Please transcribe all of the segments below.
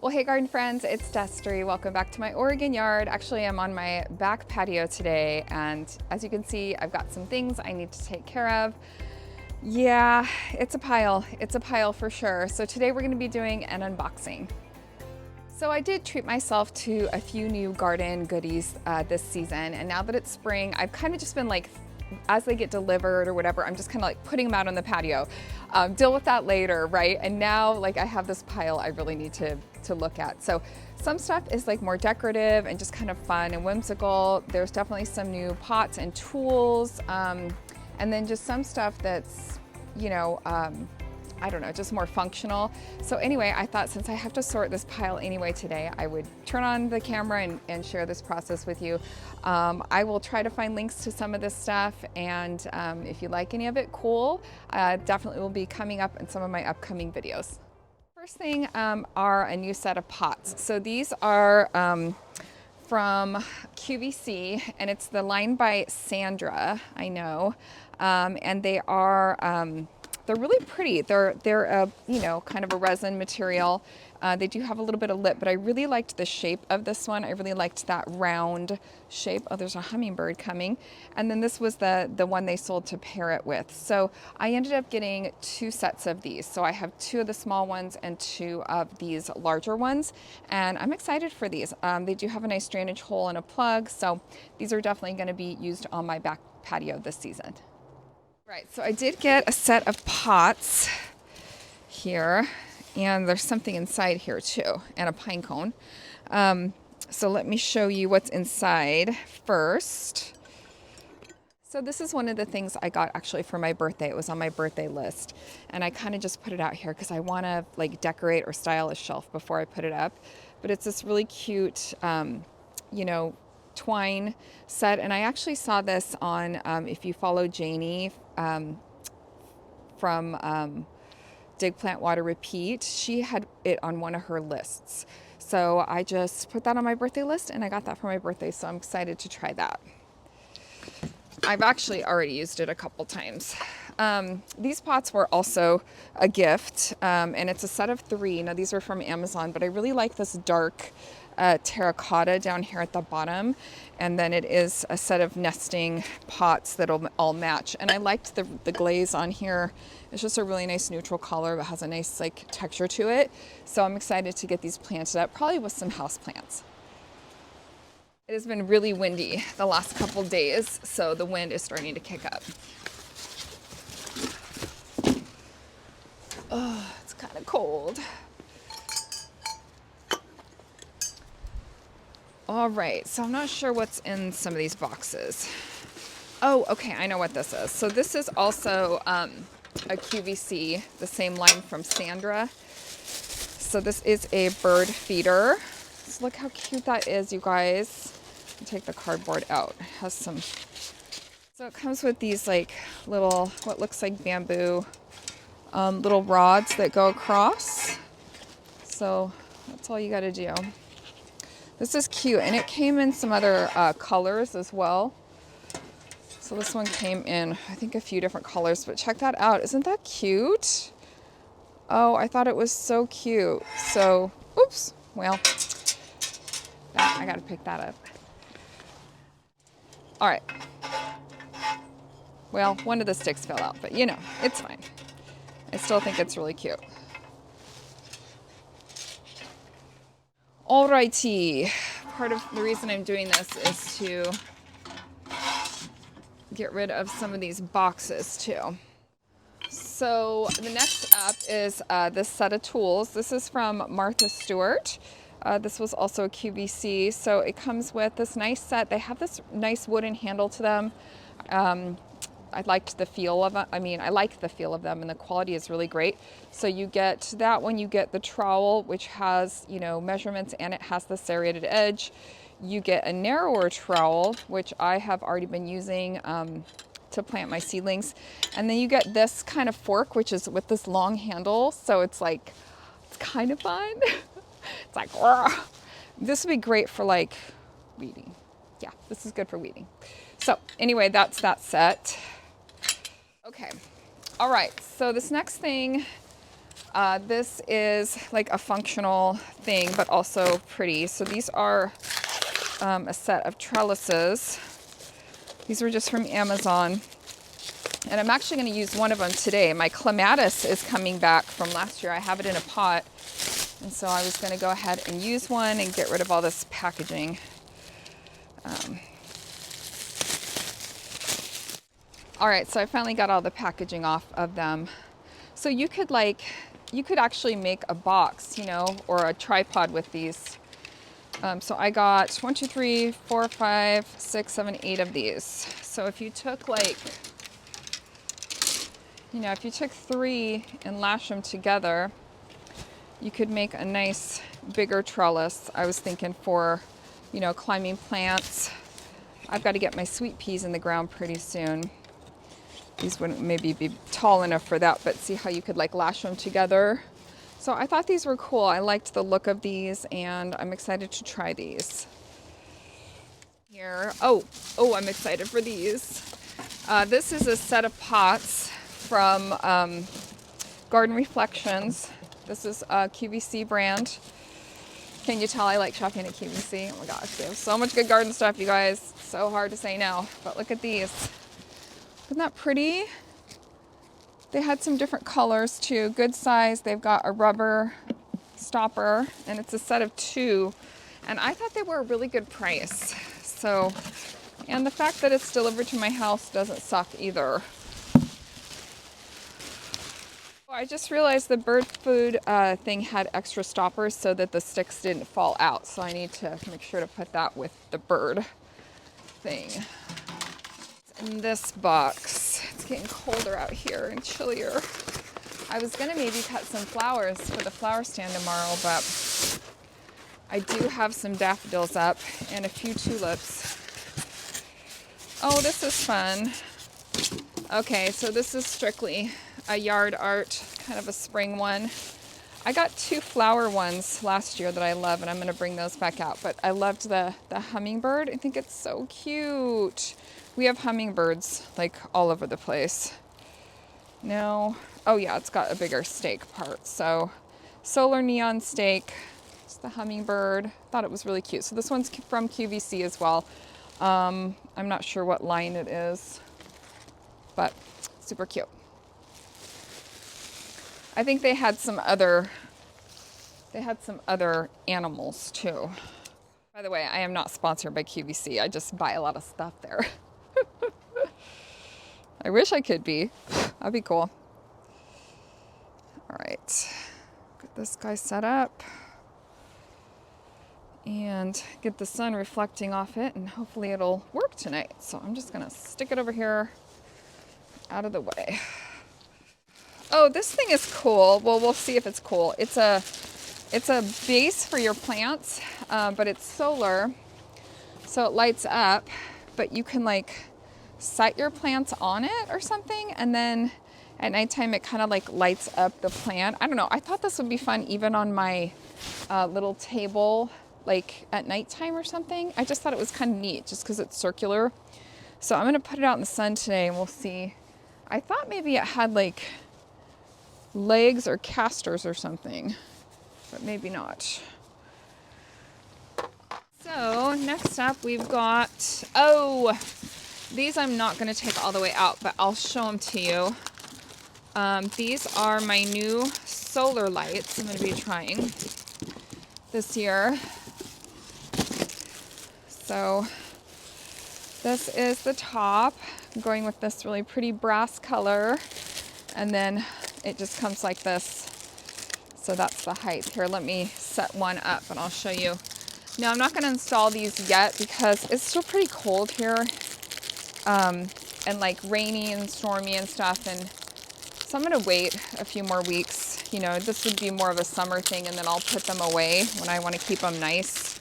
Well, hey garden friends, it's Destry. Welcome back to my Oregon yard. Actually, I'm on my back patio today, and as you can see, I've got some things I need to take care of. Yeah, it's a pile. It's a pile for sure. So today we're going to be doing an unboxing. So I did treat myself to a few new garden goodies this season, and now that it's spring, I've kind of just been like, as they get delivered or whatever, I'm just kind of like putting them out on the patio. Deal with that later, right? And now like I have this pile I really need to look at. So some stuff is like more decorative and just kind of fun and whimsical. There's definitely some new pots and tools. And then just some stuff that's, you know, I don't know, just more functional. So anyway, I thought since I have to sort this pile anyway today, I would turn on the camera and share this process with you. I will try to find links to some of this stuff, and if you like any of it, cool. Definitely will be coming up in some of my upcoming videos. First thing are a new set of pots. So these are from QVC, and it's the line by Sandra, I know, and they are they're really pretty. They're a, you know, kind of a resin material. They do have a little bit of lip, but I really liked the shape of this one. I really liked that round shape. Oh, there's a hummingbird coming. And then this was the one they sold to pair it with. So I ended up getting two sets of these. So I have two of the small ones and two of these larger ones. And I'm excited for these. They do have a nice drainage hole and a plug. So these are definitely going to be used on my back patio this season. Right, so I did get a set of pots here, and there's something inside here too, and a pine cone. So let me show you what's inside first. So this is one of the things I got actually for my birthday. It was on my birthday list, and I kind of just put it out here because I want to like decorate or style a shelf before I put it up. But it's this really cute, you know, twine set, and I actually saw this on, if you follow Janie from Dig Plant Water Repeat, she had it on one of her lists. So I just put that on my birthday list, and I got that for my birthday, so I'm excited to try that. I've actually already used it a couple times. These pots were also a gift, and it's a set of 3. Now these are from Amazon, but I really like this dark terracotta down here at the bottom, and then it is a set of nesting pots that'll all match. And I liked the glaze on here. It's just a really nice neutral color that has a nice like texture to it. So I'm excited to get these planted up, probably with some house plants. It has been really windy the last couple days, so the wind is starting to kick up. Oh, it's kind of cold. All right, so I'm not sure what's in some of these boxes. Oh, okay, I know what this is. So this is also a QVC, the same line from Sandra. So this is a bird feeder. So look how cute that is, you guys. I'll take the cardboard out. It has some, so it comes with these like little, what looks like bamboo, little rods that go across. So that's all you gotta do. This is cute, and it came in some other colors as well. So this one came in, I think, a few different colors, but check that out. Isn't that cute? Oh, I thought it was so cute. So, oops, well, I gotta pick that up. All right. Well, one of the sticks fell out, but you know, it's fine. I still think it's really cute. Alrighty, part of the reason I'm doing this is to get rid of some of these boxes too. So the next up is this set of tools. This is from Martha Stewart. This was also a QVC. So it comes with this nice set. They have this nice wooden handle to them. I liked the feel of it. I mean, I like the feel of them, and the quality is really great. So you get that one, you get the trowel, which has, you know, measurements, and it has the serrated edge. You get a narrower trowel, which I have already been using to plant my seedlings. And then you get this kind of fork, which is with this long handle. So it's like, it's kind of fun. It's like, rah. This would be great for like weeding. Yeah, this is good for weeding. So anyway, that's that set. Okay, all right, so this next thing This is like a functional thing, but also pretty. So these are a set of trellises. These were just from Amazon. And I'm actually going to use one of them today. My clematis is coming back from last year. I have it in a pot. And so I was going to go ahead and use one and get rid of all this packaging. All right, so I finally got all the packaging off of them. So you could actually make a box, you know, or a tripod with these. So I got 1, 2, 3, 4, 5, 6, 7, 8 of these. So if you took like, you know, if you took 3 and lashed them together, you could make a nice bigger trellis. I was thinking for, you know, climbing plants. I've got to get my sweet peas in the ground pretty soon. These wouldn't maybe be tall enough for that, but see how you could like lash them together. So I thought these were cool. I liked the look of these and I'm excited to try these. Here, oh, I'm excited for these. This is a set of pots from Garden Reflections. This is a QVC brand. Can you tell I like shopping at QVC? Oh my gosh, they have so much good garden stuff, you guys. So hard to say no, but look at these. Isn't that pretty? They had some different colors too. Good size. They've got a rubber stopper and it's a set of 2. And I thought they were a really good price. So, and the fact that it's delivered to my house doesn't suck either. I just realized the bird food thing had extra stoppers so that the sticks didn't fall out. So I need to make sure to put that with the bird thing. In this box, it's getting colder out here and chillier. I was gonna maybe cut some flowers for the flower stand tomorrow, but I do have some daffodils up and a few tulips. Oh, this is fun. Okay, so this is strictly a yard art, kind of a spring one. I got 2 flower ones last year that I love, and I'm gonna bring those back out, but I loved the hummingbird. I think it's so cute. We have hummingbirds like all over the place. No, oh yeah, it's got a bigger stake part. So solar neon stake, it's the hummingbird. Thought it was really cute. So this one's from QVC as well. I'm not sure what line it is, but super cute. I think they had some other animals too. By the way, I am not sponsored by QVC. I just buy a lot of stuff there. I wish I could be. That'd be cool. All right, get this guy set up and get the sun reflecting off it, and hopefully it'll work tonight. So I'm just gonna stick it over here out of the way. Oh, this thing is cool. Well, we'll see if it's cool. It's a base for your plants, but it's solar, so it lights up, but you can like set your plants on it or something, and then at nighttime it kind of like lights up the plant. I don't know. I thought this would be fun even on my little table, like at nighttime or something. I just thought it was kind of neat just because it's circular. So I'm gonna put it out in the sun today and we'll see. I thought maybe it had like legs or casters or something, but maybe not. So next up we've got, these I'm not going to take all the way out, but I'll show them to you. These are my new solar lights I'm going to be trying this year. So this is the top. I'm going with this really pretty brass color, and then it just comes like this. So that's the height. Here, let me set one up and I'll show you. No, I'm not going to install these yet because it's still pretty cold here. And like rainy and stormy and stuff, and so I'm gonna wait a few more weeks. You know, this would be more of a summer thing, and then I'll put them away when I want to keep them nice.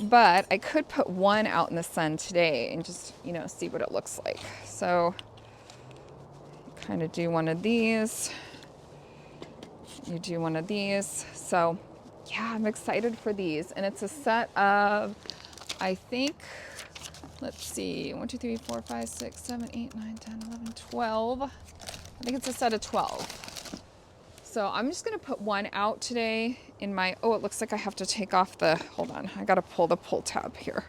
But I could put one out in the sun today and just, you know, see what it looks like. So kind of do one of these, you do one of these. So yeah, I'm excited for these. And it's a set of, I think, let's see, 1, 2, 3, 4, 5, 6, 7, 8, 9, 10, 11, 12. I think it's a set of 12. So I'm just gonna put one out today in my, oh, it looks like I have to take off the, hold on, I gotta pull the pull tab here.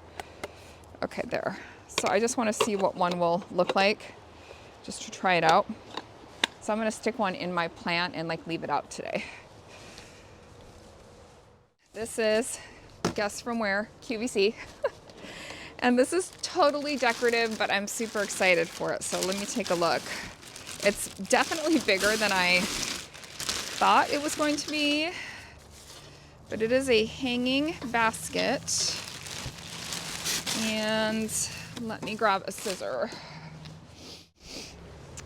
Okay, there. So I just wanna see what one will look like, just to try it out. So I'm gonna stick one in my plant and like leave it out today. This is, guess from where, QVC. And this is totally decorative, but I'm super excited for it. So let me take a look. It's definitely bigger than I thought it was going to be, but it is a hanging basket. And let me grab a scissor.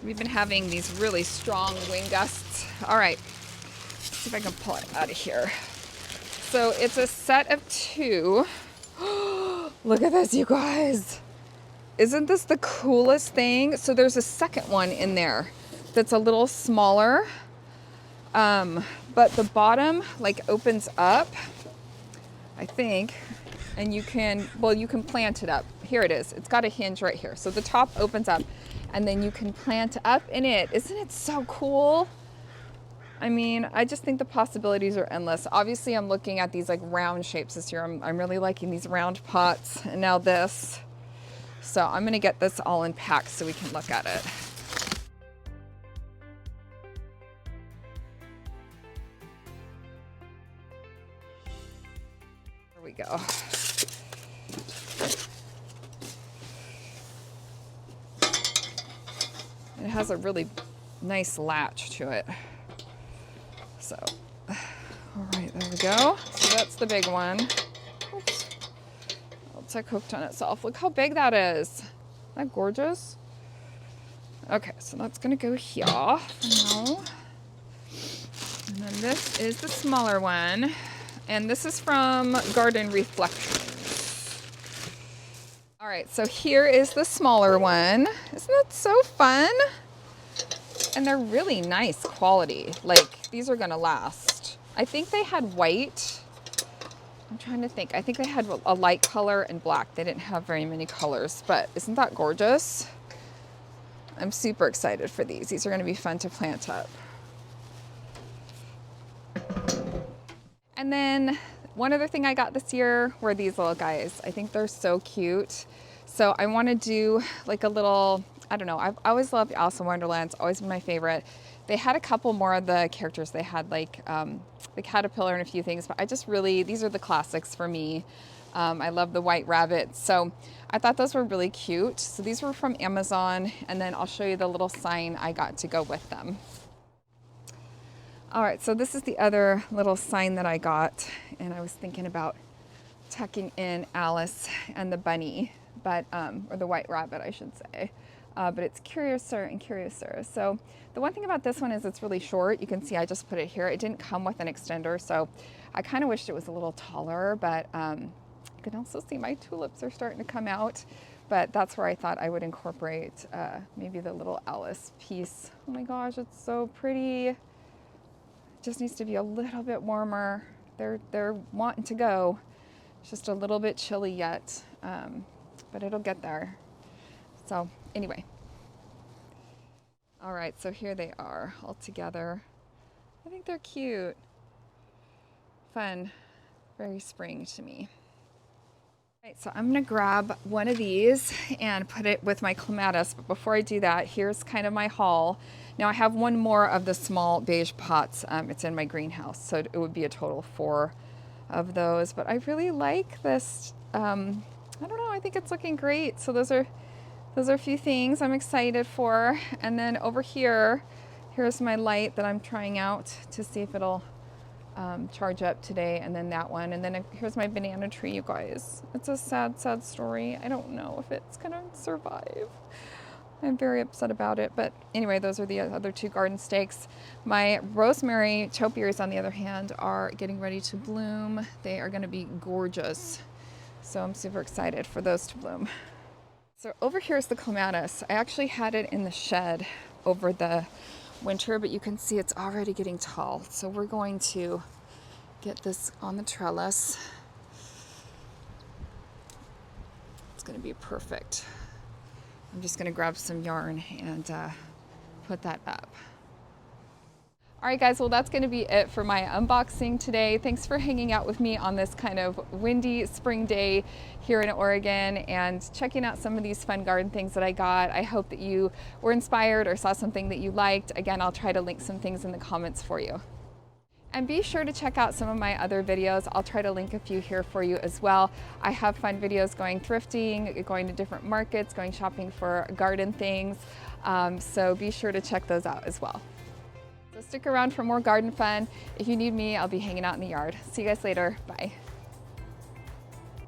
We've been having these really strong wind gusts. All right, let's see if I can pull it out of here. So it's a set of 2. Look at this, you guys. Isn't this the coolest thing? So there's a second one in there that's a little smaller, but the bottom like opens up, I think, and you can, well, you can plant it up. Here it is. It's got a hinge right here. So the top opens up and then you can plant up in it. Isn't it so cool? I mean, I just think the possibilities are endless. Obviously, I'm looking at these like round shapes this year. I'm really liking these round pots, and now this. So I'm gonna get this all unpacked so we can look at it. Here we go. It has a really nice latch to it. So, all right, there we go. So that's the big one. Oops. It's like hooked on itself. Look how big that is. Isn't that gorgeous? Okay, so that's gonna go here for now. And then this is the smaller one. And this is from Garden Reflections. All right, so here is the smaller one. Isn't that so fun? And they're really nice quality. Like, these are gonna last. I think they had white. I'm trying to think. I think they had a light color and black. They didn't have very many colors, but isn't that gorgeous? I'm super excited for these. These are gonna be fun to plant up. And then one other thing I got this year were these little guys. I think they're so cute. So I wanna do like a little, I don't know, I've always loved Alice in Wonderland. It's always been my favorite. They had a couple more of the characters. They had like the caterpillar and a few things, but I just really, these are the classics for me. I love the white rabbit. So I thought those were really cute. So these were from Amazon, and then I'll show you the little sign I got to go with them. All right, so this is the other little sign that I got, and I was thinking about tucking in Alice and the bunny, but or the white rabbit, I should say. But it's Curiouser and Curiouser. So the one thing about this one is it's really short. You can see I just put it here. It didn't come with an extender, so I kind of wished it was a little taller, but you can also see my tulips are starting to come out. But that's where I thought I would incorporate maybe the little Alice piece. Oh my gosh, it's so pretty. It just needs to be a little bit warmer. They're wanting to go. It's just a little bit chilly yet, but it'll get there. So anyway. All right, so here they are all together. I think they're cute. Fun, very spring to me. All right, so I'm gonna grab one of these and put it with my clematis, but before I do that, here's kind of my haul. Now I have one more of the small beige pots. It's in my greenhouse, so it would be a total of 4 of those, but I really like this. I don't know, I think it's looking great. So those are a few things I'm excited for. And then over here, here's my light that I'm trying out to see if it'll charge up today, and then that one. And then here's my banana tree, you guys. It's a sad, sad story. I don't know if it's gonna survive. I'm very upset about it. But anyway, those are the other 2 garden stakes. My rosemary topiaries, on the other hand, are getting ready to bloom. They are gonna be gorgeous. So I'm super excited for those to bloom. So over here is the clematis. I actually had it in the shed over the winter, but you can see it's already getting tall. So we're going to get this on the trellis. It's gonna be perfect. I'm just gonna grab some yarn and put that up. All right guys, well that's gonna be it for my unboxing today. Thanks for hanging out with me on this kind of windy spring day here in Oregon and checking out some of these fun garden things that I got. I hope that you were inspired or saw something that you liked. Again, I'll try to link some things in the comments for you. And be sure to check out some of my other videos. I'll try to link a few here for you as well. I have fun videos going thrifting, going to different markets, going shopping for garden things. So be sure to check those out as well. So stick around for more garden fun. If you need me, I'll be hanging out in the yard. See you guys later. Bye.